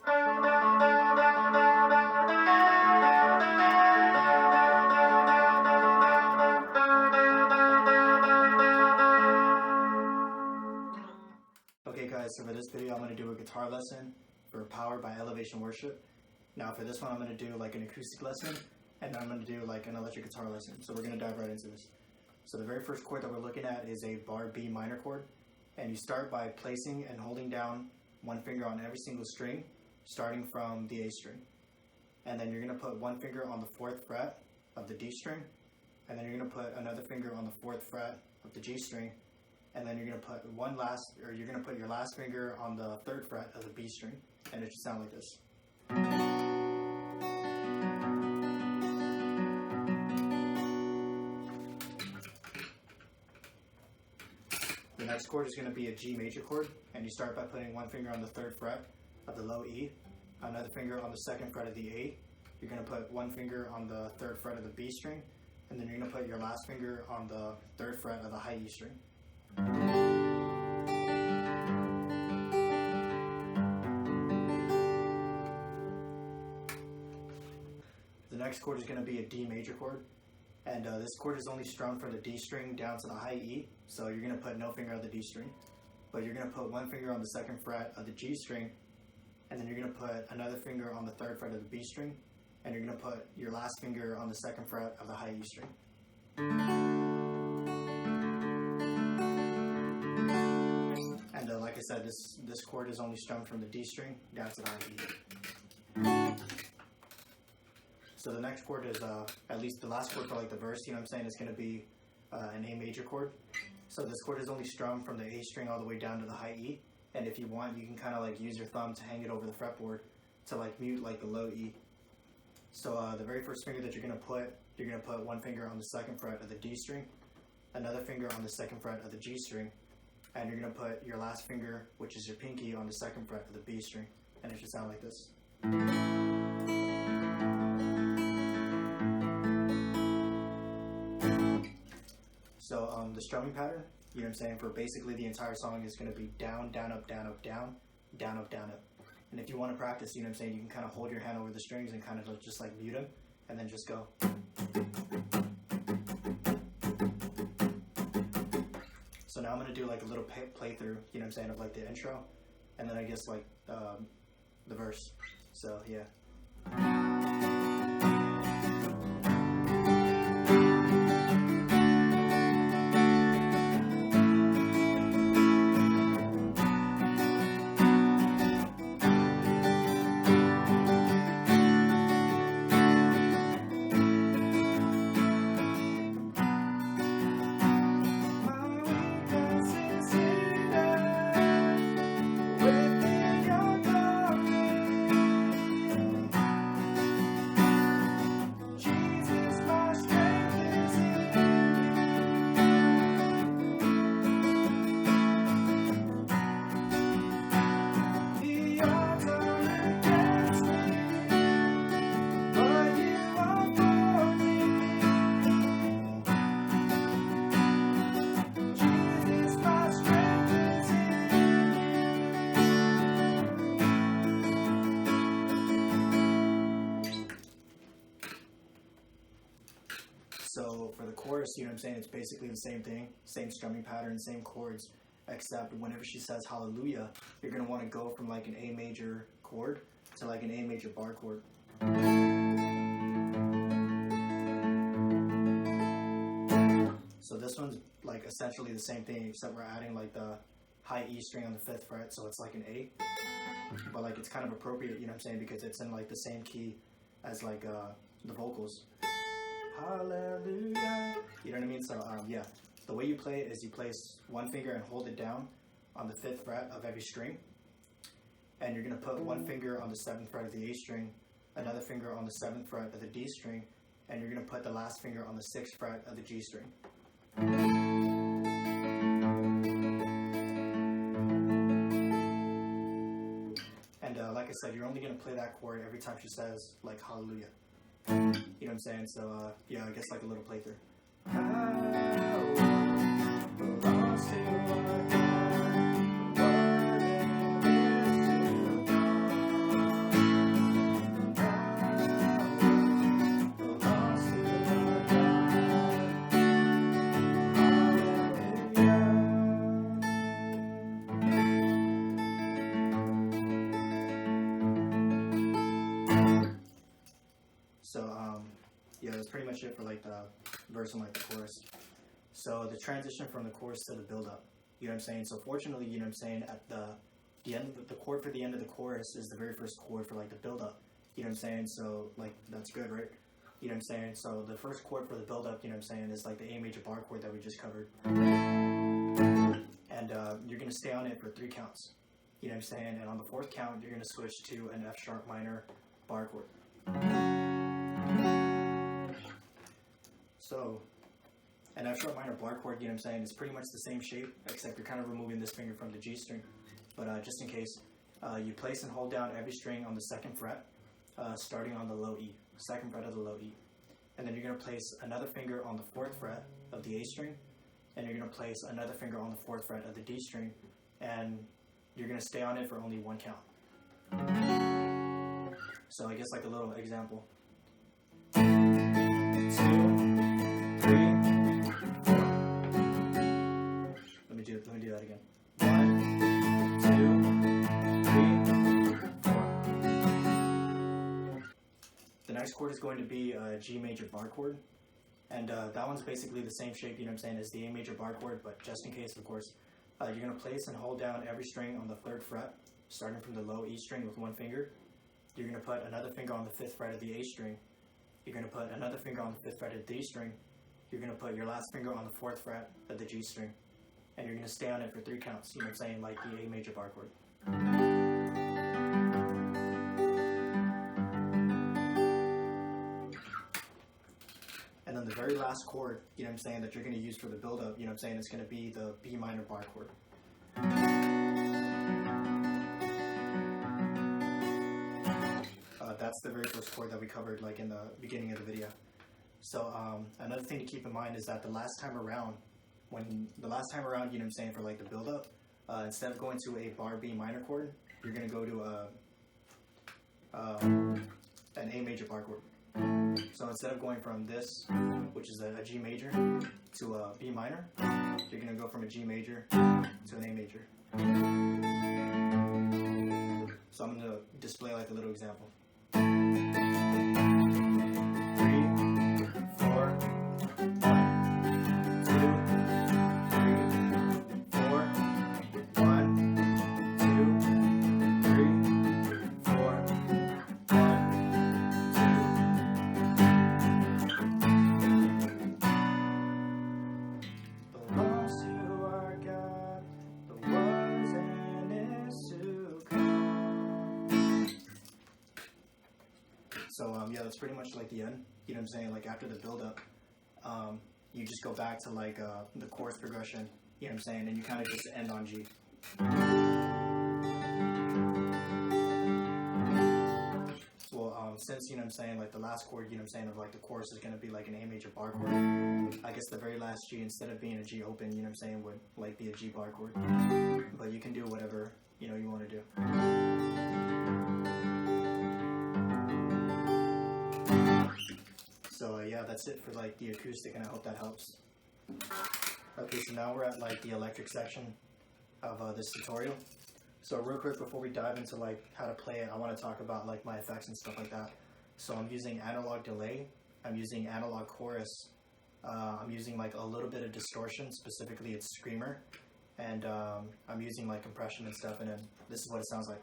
Okay guys, so for this video I'm going to do a guitar lesson for Power by Elevation Worship. Now for this one I'm going to do like an acoustic lesson, and then I'm going to do like an electric guitar lesson. So we're going to dive right into this. So the very first chord that we're looking at is a bar B minor chord. And you start by placing and holding down one finger on every single string, starting from the A string. And then you're going to put one finger on the 4th fret of the D string, and then you're going to put another finger on the 4th fret of the G string, and then you're going to put your last finger on the 3rd fret of the B string, and it should sound like this. The next chord is going to be a G major chord, and you start by putting one finger on the 3rd fret of the low E, another finger on the 2nd fret of the A. You're going to put one finger on the 3rd fret of the B string, and then you're going to put your last finger on the 3rd fret of the high E string. The next chord is going to be a D major chord, and this chord is only strummed from the D string down to the high E, so you're going to put no finger on the D string, but you're going to put one finger on the 2nd fret of the G string, and then you're going to put another finger on the 3rd fret of the B string, and you're going to put your last finger on the 2nd fret of the high E string. And like I said, this chord is only strummed from the D string down to the high E. So the next chord is, at least the last chord for like the verse, you know what I'm saying, is going to be an A major chord. So this chord is only strummed from the A string all the way down to the high E. And if you want, you can kind of like use your thumb to hang it over the fretboard to like mute like the low E. So the very first finger that you're going to put one finger on the 2nd fret of the D string, another finger on the 2nd fret of the G string, and you're going to put your last finger, which is your pinky, on the 2nd fret of the B string, and it should sound like this. So the strumming pattern, you know what I'm saying, for basically the entire song is going to be down, down, up, down, up, down, down, up, down, up. And if you want to practice, you know what I'm saying, you can kind of hold your hand over the strings and kind of just like mute them, and then just go. So now I'm going to do like a little playthrough, you know what I'm saying, of like the intro, and then I guess like the verse. So yeah. So for the chorus, you know what I'm saying, it's basically the same thing, same strumming pattern, same chords, except whenever she says hallelujah, you're going to want to go from like an A major chord to like an A major bar chord. So this one's like essentially the same thing, except we're adding like the high E string on the 5th fret, so it's like an A, but like it's kind of appropriate, you know what I'm saying, because it's in like the same key as like the vocals. Hallelujah. You know what I mean? So yeah, the way you play it is you place one finger and hold it down on the 5th fret of every string, and you're going to put one finger on the 7th fret of the A string, another finger on the 7th fret of the D string, and you're going to put the last finger on the 6th fret of the G string. And like I said, you're only going to play that chord every time she says like hallelujah. You know what I'm saying? So yeah, I guess like a little playthrough. that's pretty much it for like the verse and like the chorus. So the transition from the chorus to the build up, you know what I'm saying? So fortunately, you know what I'm saying, at the end of the chord for the end of the chorus is the very first chord for like the build up. You know what I'm saying? So like that's good, right? You know what I'm saying? So the first chord for the build up, you know what I'm saying, is like the A major bar chord that we just covered. And you're gonna stay on it for 3 counts. You know what I'm saying? And on the 4th count, you're gonna switch to an F sharp minor bar chord. So an F sharp minor bar chord, you know what I'm saying, is pretty much the same shape, except you're kind of removing this finger from the G string. But just in case, you place and hold down every string on the 2nd fret, starting on the low E, 2nd fret of the low E. And then you're going to place another finger on the 4th fret of the A string, and you're going to place another finger on the 4th fret of the D string, and you're going to stay on it for only 1 count. So I guess like a little example. 2, 3, 4. Let me do that again. 1, 2, 3, 4. The next chord is going to be a G major bar chord, and that one's basically the same shape, you know what I'm saying, as the A major bar chord, but just in case, of course, you're going to place and hold down every string on the 3rd fret, starting from the low E string with 1 finger. You're going to put another finger on the 5th fret of the A string. You're going to put another finger on the 5th fret of the D string. You're going to put your last finger on the 4th fret of the G string. And you're going to stay on it for 3 counts, you know what I'm saying, like the A major bar chord. And then the very last chord, you know what I'm saying, that you're going to use for the build-up, you know what I'm saying, it's going to be the B minor bar chord. That's the very first chord that we covered like in the beginning of the video. So another thing to keep in mind is that the last time around, you know what I'm saying, for like the build-up, instead of going to a bar B minor chord, you're going to go to an A major bar chord. So instead of going from this, which is a G major, to a B minor, you're going to go from a G major to an A major. So I'm going to display like a little example. 3, 4, 1, 2, 3, 4, 1, 2, 3, 4, 1, 2. The lost you are God, the was and is to come. So yeah, that's pretty much like the end, you know what I'm saying, like after the build-up, you just go back to like the chorus progression, you know what I'm saying, and you kind of just end on G. Well, since, you know what I'm saying, like the last chord, you know what I'm saying, of like the chorus is going to be like an A major bar chord, I guess the very last G, instead of being a G open, you know what I'm saying, would like be a G bar chord. But you can do whatever, you know, you want to do. So yeah, that's it for like the acoustic, and I hope that helps. Okay, so now we're at like the electric section of this tutorial. So real quick before we dive into like how to play it, I want to talk about like my effects and stuff like that. So I'm using analog delay, I'm using analog chorus, I'm using like a little bit of distortion, specifically it's screamer, and I'm using like compression and stuff, and then this is what it sounds like.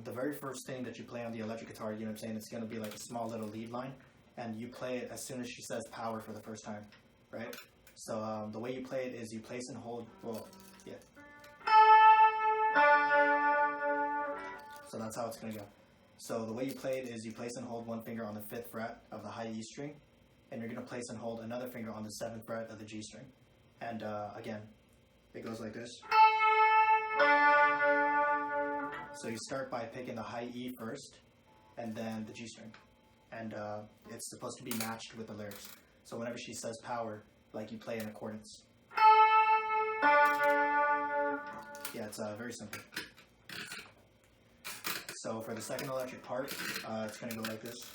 The very first thing that you play on the electric guitar, you know what I'm saying, it's going to be like a small little lead line, and you play it as soon as she says power for the first time, right? So the way you play it is you place and hold, well, yeah. So that's how it's going to go. So the way you play it is you place and hold 1 finger on the 5th fret of the high E string, and you're going to place and hold another finger on the 7th fret of the G string. And again, it goes like this. So you start by picking the high E first, and then the G string. And it's supposed to be matched with the lyrics. So whenever she says power, like you play in accordance. Yeah, it's very simple. So for the second electric part, it's going to go like this.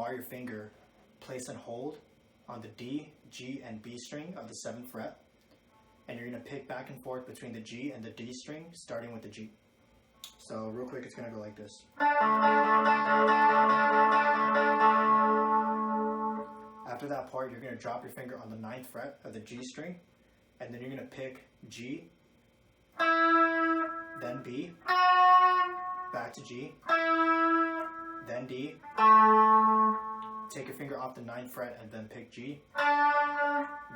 while your finger, place and hold on the D, G, and B string of the 7th fret. And you're going to pick back and forth between the G and the D string, starting with the G. So real quick, it's going to go like this. After that part, you're going to drop your finger on the 9th fret of the G string, and then you're going to pick G, then B, back to G, then D, take your finger off the 9th fret and then pick G,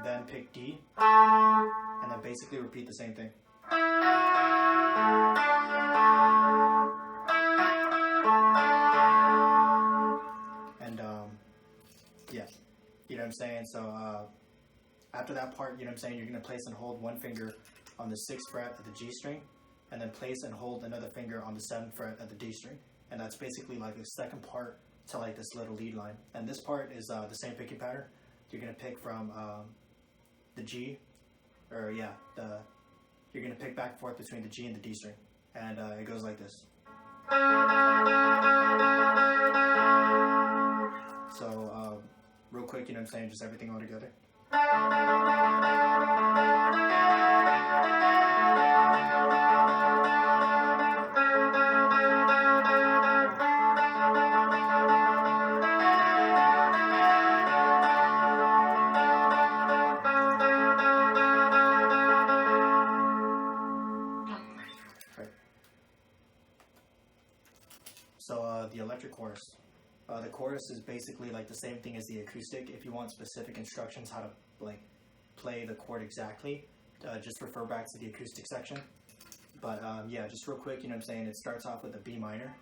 then pick D, and then basically repeat the same thing. And yeah, you know what I'm saying? So after that part, you know what I'm saying, you're going to place and hold one finger on the 6th fret of the G string, and then place and hold another finger on the 7th fret of the D string. And that's basically like the second part to like this little lead line. And this part is the same picking pattern. You're going to pick from the G, or yeah, you're going to pick back and forth between the G and the D string. And it goes like this. So real quick, you know what I'm saying, just everything all together. So the electric chorus. The chorus is basically like the same thing as the acoustic. If you want specific instructions how to like play the chord exactly, just refer back to the acoustic section. But yeah, just real quick, you know what I'm saying, it starts off with a B minor,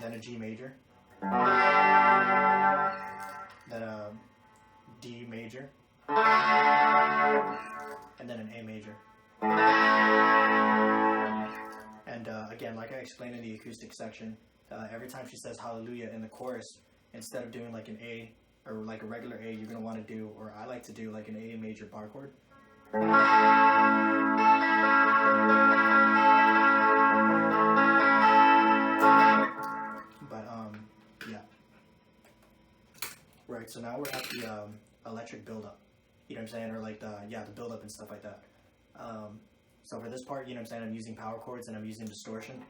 then a G major, then a D major, and then an A major. And again, like I explained in the acoustic section, every time she says hallelujah in the chorus, instead of doing like an A or like a regular A, you're going to want to do, or I like to do, like an A major bar chord. But yeah. Right, so now we're at the electric buildup. You know what I'm saying? Or like the buildup and stuff like that. So for this part, you know what I'm saying, I'm using power chords and I'm using distortion.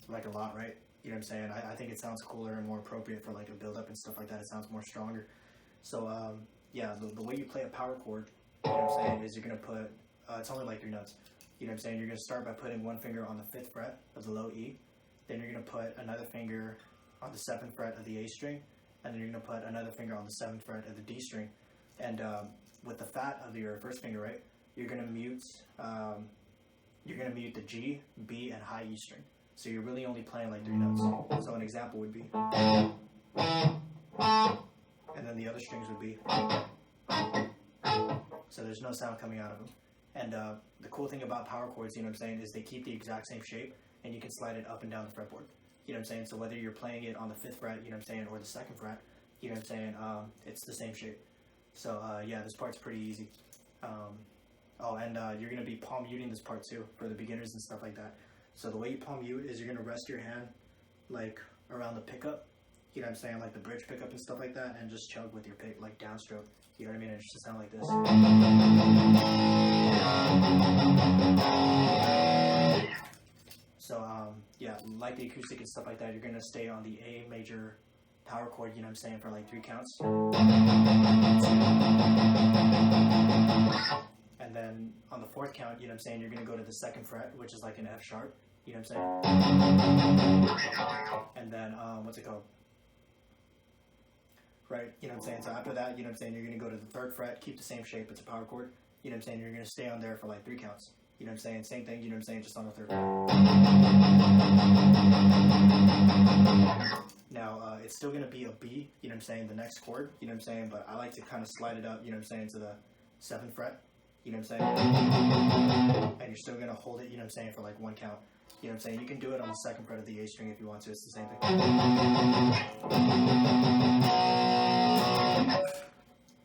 Like a lot, right? You know what I'm saying? I think it sounds cooler and more appropriate for like a build-up and stuff like that. It sounds more stronger. So yeah, the way you play a power chord, you know what I'm saying, is you're going to put, it's only like 3 notes. You know what I'm saying? You're going to start by putting one finger on the 5th fret of the low E. Then you're going to put another finger on the 7th fret of the A string. And then you're going to put another finger on the 7th fret of the D string. And with the fat of your first finger, right, you're going to mute the G, B, and high E string. So you're really only playing like 3 notes. So an example would be, and then the other strings would be, so there's no sound coming out of them. And the cool thing about power chords, you know what I'm saying, is they keep the exact same shape, and you can slide it up and down the fretboard. You know what I'm saying? So whether you're playing it on the 5th fret, you know what I'm saying, or the 2nd fret, you know what I'm saying, it's the same shape. So yeah, this part's pretty easy. Oh, and you're going to be palm muting this part too for the beginners and stuff like that. So the way you palm mute is you're going to rest your hand like around the pickup, you know what I'm saying, like the bridge pickup and stuff like that, and just chug with your pick, like downstroke, you know what I mean, and it should sound like this. So yeah, like the acoustic and stuff like that, you're going to stay on the A major power chord, you know what I'm saying, for like 3 counts. And then on the 4th count, you know what I'm saying, you're going to go to the 2nd fret, which is like an F sharp, you know what I'm saying? And then, what's it called? Right, you know what I'm saying? So after that, you know what I'm saying, you're going to go to the 3rd fret, keep the same shape, it's a power chord, you know what I'm saying, you're going to stay on there for like 3 counts. You know what I'm saying? Same thing, you know what I'm saying, just on the 3rd fret. Now, it's still going to be a B, you know what I'm saying, the next chord, you know what I'm saying, but I like to kind of slide it up, you know what I'm saying, to the 7th fret. You know what I'm saying? And you're still going to hold it, you know what I'm saying, for like 1 count. You know what I'm saying? You can do it on the 2nd fret of the A string if you want to. It's the same thing.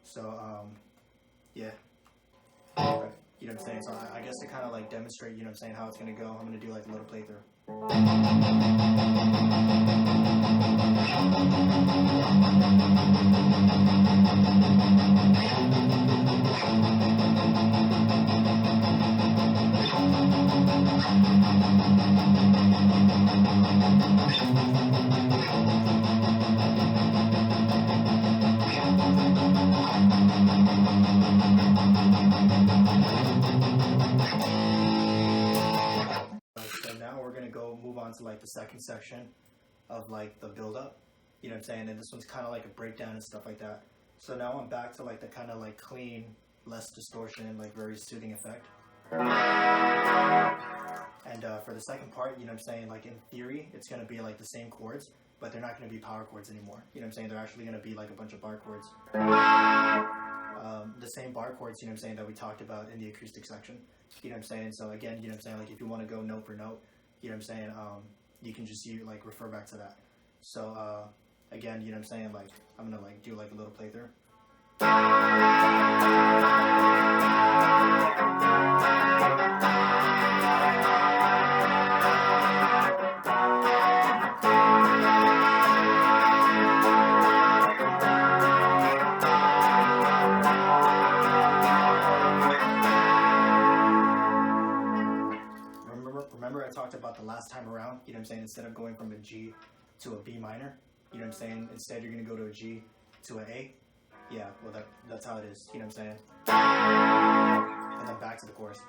So, yeah. You know what I'm saying? So I guess to kind of like like demonstrate, you know what I'm saying, how it's gonna go, I'm gonna do like a little playthrough. So now we're gonna go move on to like the second section of like the build up, you know what I'm saying, and this one's kind of like a breakdown and stuff like that. So now I'm back to like the kind of like clean, less distortion, like very soothing effect. And for the second part, you know what I'm saying, like in theory, it's gonna be like the same chords, but they're not gonna be power chords anymore. You know what I'm saying? They're actually gonna be like a bunch of bar chords. The same bar chords, you know what I'm saying, that we talked about in the acoustic section. You know what I'm saying? So again, you know what I'm saying, like if you want to go note for note, you know what I'm saying, you can just like refer back to that. So again, you know what I'm saying, like I'm gonna like do like a little playthrough. Remember I talked about the last time around, you know what I'm saying, instead of going from a G to a B minor, you know what I'm saying, instead you're going to go to a G to an A. Yeah, well that's how it is, you know what I'm saying. And then back to the chorus.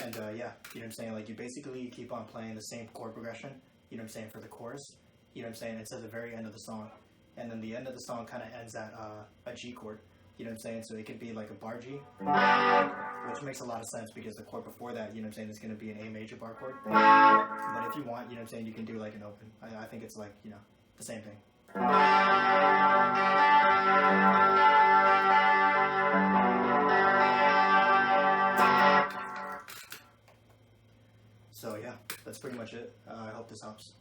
And yeah, you know what I'm saying, like you basically keep on playing the same chord progression, you know what I'm saying, for the chorus, you know what I'm saying, until the very end of the song. And then the end of the song kind of ends at a G chord, you know what I'm saying, so it could be like a bar G, which makes a lot of sense because the chord before that, you know what I'm saying, is going to be an A major bar chord. But if you want, you know what I'm saying, you can do like an open. I think it's like, you know, the same thing. So yeah, that's pretty much it. I hope this helps.